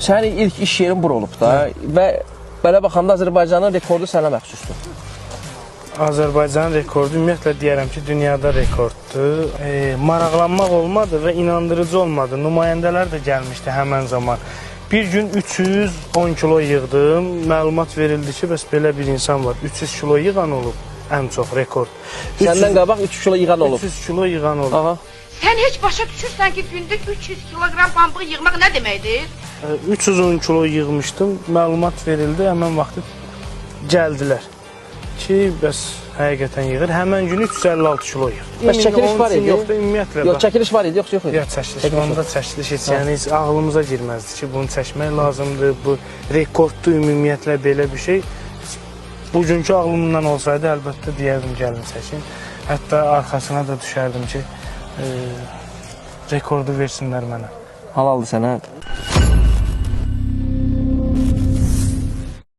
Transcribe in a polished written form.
Sənin ilk iş yerin bura olub da və belə baxanda Azərbaycanın rekordu sənə məxsusdur. Azərbaycanın rekordu ümumiyyətlə deyərəm ki, dünyada rekorddur. Maraqlanmaq olmadı və inandırıcı olmadı. Nümayəndələr də gəlmişdi həmən zaman. Bir gün 310 kilo yığdım. Məlumat verildi ki, bəs belə bir insan var. 300 kilo yığan olub ən çox rekord. Səndən qabaq 3 kilo yığan olub. 300 kilo yığan olub. Aha. Sən heç başa düşürsən ki, gündə 300 kiloqram pambıq yığmaq nə deməkdir? 310 kilo yığmışdım. Məlumat verildi, həmən vaxtı gəldilər ki, bəs həqiqətən yığır. Həmən gün 356 kilo yığır. Bəs çəkiliş var idi? Yoxdur, ümumiyyətlə. Yox, çəkiliş var idi, yoxsa yox idi? Yox, çəkiliş. Onda çəkiliş heç yəni heç ağlımıza girməzdi ki, bunu çəkmək lazımdır. Bu rekorddur ümumiyyətlə belə bir şey. Bugünkü ağlımdan olsaydı, əlbəttə deyərdim gəlin çəkin. Hətta arxasına da düşərdim ki, rekordu versinlər mənə. Halaldır sənə.